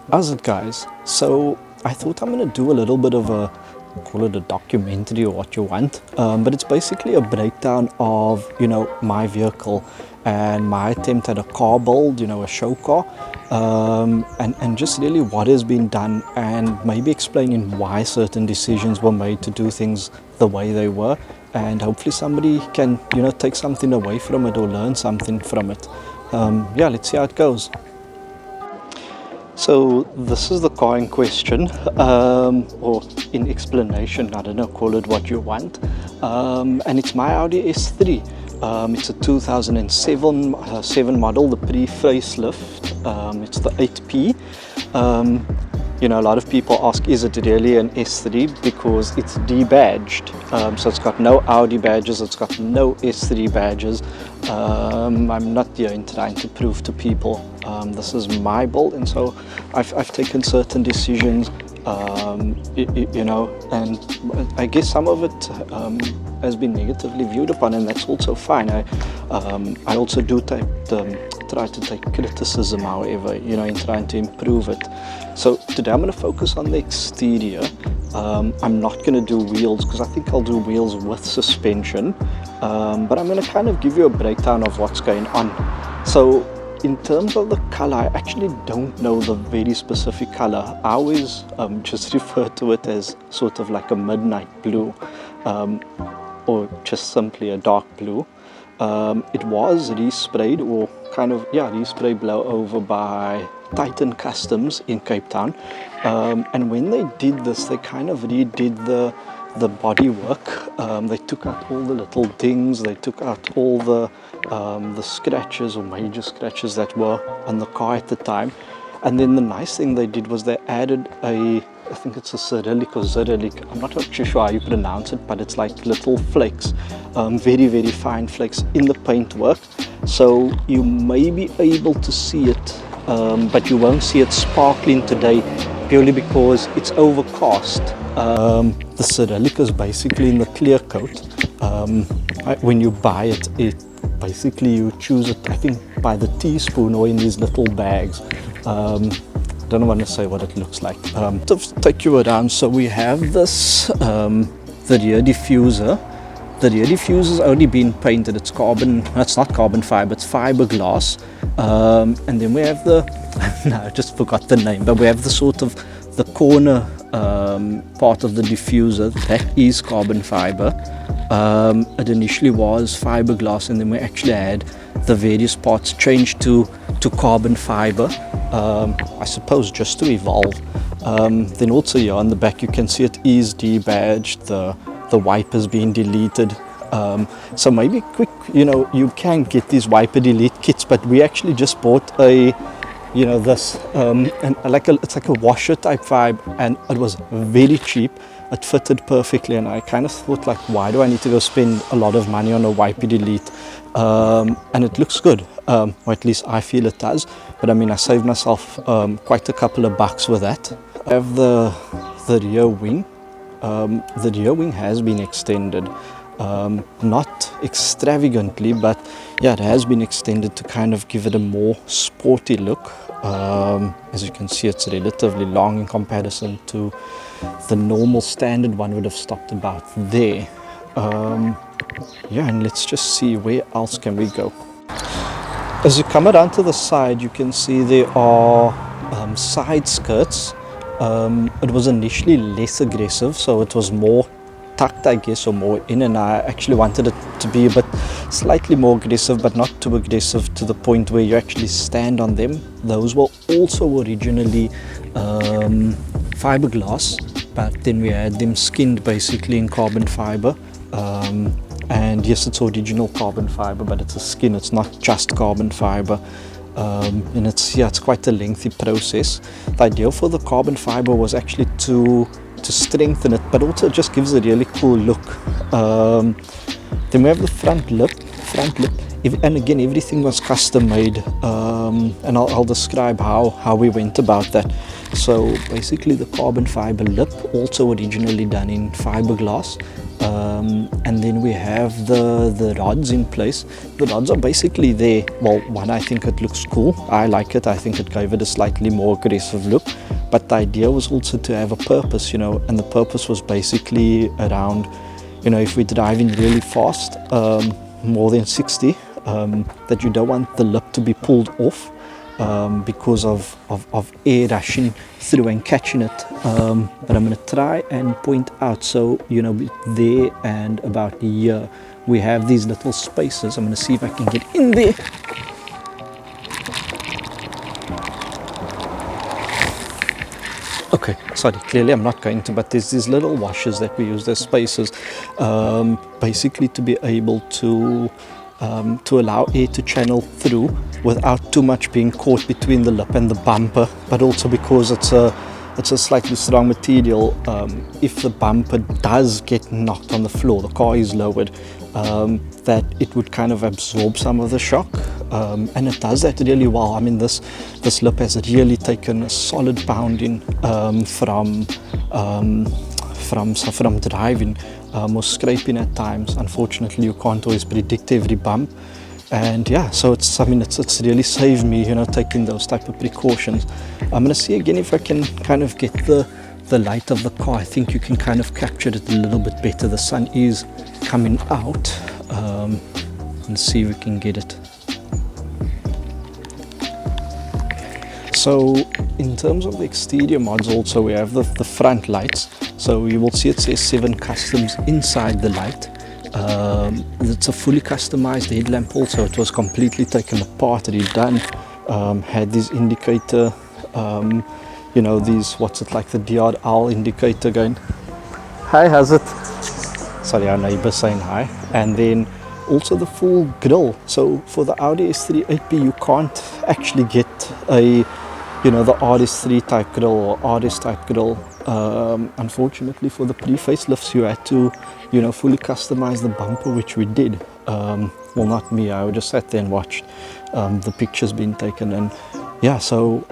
How's it, guys? So I thought I'm gonna do a little bit of a, call it a documentary or what you want, but it's basically a breakdown of my vehicle and my attempt at a car build, a show car, and just really what has been done, and maybe explaining why certain decisions were made to do things the way they were, and hopefully somebody can take something away from it or learn something from it. Yeah, let's see how it goes. So this is the car in question, or in explanation, I don't know, call it what you want, and it's my Audi S3. It's a 2007 model, the pre-facelift. It's the 8P. A lot of people ask, is it really an S3? Because it's debadged. So it's got no Audi badges, it's got no S3 badges. I'm not here in trying to prove to people this is my build, and so I've taken certain decisions, and I guess some of it has been negatively viewed upon, and that's also fine. I also do try to take criticism, however, in trying to improve it. So today I'm going to focus on the exterior. I'm not going to do wheels because I think I'll do wheels with suspension, but I'm going to kind of give you a breakdown of what's going on. So in terms of the color, I actually don't know the very specific color. I always just refer to it as sort of like a midnight blue, or just simply a dark blue. It was resprayed, or kind of, resprayed blow over by Titan Customs in Cape Town, and when they did this, they kind of redid the body work. They took out all the little dings, they took out all the scratches or major scratches that were on the car at the time. And then the nice thing they did was they added I think it's a Cyrillic, I'm not actually sure how you pronounce it, but it's like little flakes, very, very fine flakes in the paintwork. So you may be able to see it, but you won't see it sparkling today, purely because it's overcast. The Cyrillic is basically in the clear coat. When you buy it, basically you choose it, I think, by the teaspoon or in these little bags. I don't want to say what it looks like. To take you around, so we have this, the rear diffuser. The rear diffuser has only been painted. It's not carbon fiber, it's fiberglass. And then we have no, I just forgot the name, but we have the sort of the corner part of the diffuser that is carbon fiber. It initially was fiberglass, and then we actually had the various parts changed to carbon fiber, I suppose just to evolve. Then also here on the back you can see it is debadged, the wipers being deleted. So maybe quick, you can get these wiper delete kits, but we actually just bought this and it's like a washer type vibe, and it was very cheap. It fitted perfectly, and I kind of thought, like, why do I need to go spend a lot of money on a wiper delete? And it looks good, or at least I feel it does. But I mean, I saved myself quite a couple of bucks with that. I have the rear wing. The rear wing has been extended, not extravagantly, but yeah, it has been extended to kind of give it a more sporty look. As you can see, it's relatively long in comparison to the normal standard one would have stopped about there. And let's just see, where else can we go? As you come around to the side, you can see there are side skirts. It was initially less aggressive, so it was more tucked, I guess, or more in, and I actually wanted it to be a bit slightly more aggressive, but not too aggressive to the point where you actually stand on them. Those were also originally fiberglass, but then we had them skinned basically in carbon fiber. And yes, it's original carbon fiber, but it's a skin, it's not just carbon fiber. And it's quite a lengthy process. The idea for the carbon fiber was actually to strengthen it, but also it just gives a really cool look. Then we have the front lip. and again, everything was custom made, and I'll describe how we went about that. So basically the carbon fiber lip, also originally done in fiberglass, and then we have the rods in place. The rods are basically there. Well, one, I think it looks cool. I like it. I think it gave it a slightly more aggressive look. But the idea was also to have a purpose, you know, and the purpose was basically around, you know, if we're driving really fast, more than 60, that you don't want the lip to be pulled off because of air rushing through and catching it. But I'm going to try and point out, so, you know, there and about here, we have these little spaces. I'm going to see if I can get in there. Okay, sorry, clearly I'm not going to, but there's these little washers that we use, there's spaces, basically to be able to allow air to channel through without too much being caught between the lip and the bumper, but also because it's a slightly strong material. If the bumper does get knocked on the floor, the car is lowered, that it would kind of absorb some of the shock, and it does that really well. I mean, this lip has really taken a solid pounding from driving or scraping at times. Unfortunately, you can't always predict every bump, and yeah, so it's really saved me, you know, taking those type of precautions. I'm gonna see again if I can kind of get the light of the car. I think you can kind of capture it a little bit better. The sun is coming out, and see if we can get it. So in terms of the exterior mods, also we have the front lights. So you will see it says 7 customs inside the light. It's a fully customized headlamp also. It was completely taken apart, redone. Had this indicator, you know, these, what's it, like the DRL indicator going. Hi, how's it? Sorry, our neighbor saying hi. And then also the full grille. So for the Audi S3 8P, you can't actually get a, you know, the RS3 type grille or RS type grille. Unfortunately, for the pre-facelifts, you had to, you know, fully customize the bumper, which we did. Well, not me. I just sat there and watched the pictures being taken, and yeah, so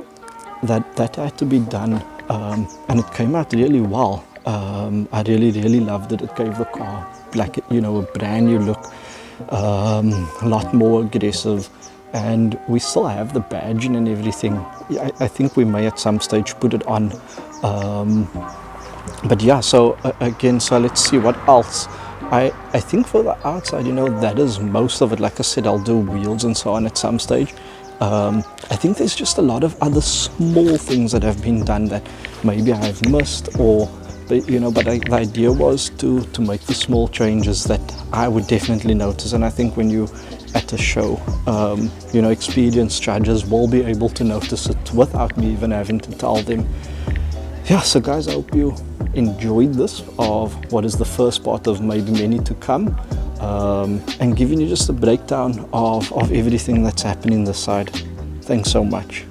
that had to be done, and it came out really well. I really loved it. It gave the car, like, you know, a brand new look, a lot more aggressive. And we still have the badging and everything. I think we may at some stage put it on. But yeah, so again, so let's see what else. I think for the outside, you know, that is most of it. Like I said, I'll do wheels and so on at some stage. I think there's just a lot of other small things that have been done that maybe I've missed, or, you know, but the idea was to make the small changes that I would definitely notice. And I think when you at a show, you know, experienced judges will be able to notice it without me even having to tell them. Yeah, so guys, I hope you enjoyed this of what is the first part of maybe many to come, and giving you just a breakdown of everything that's happening this side. Thanks so much.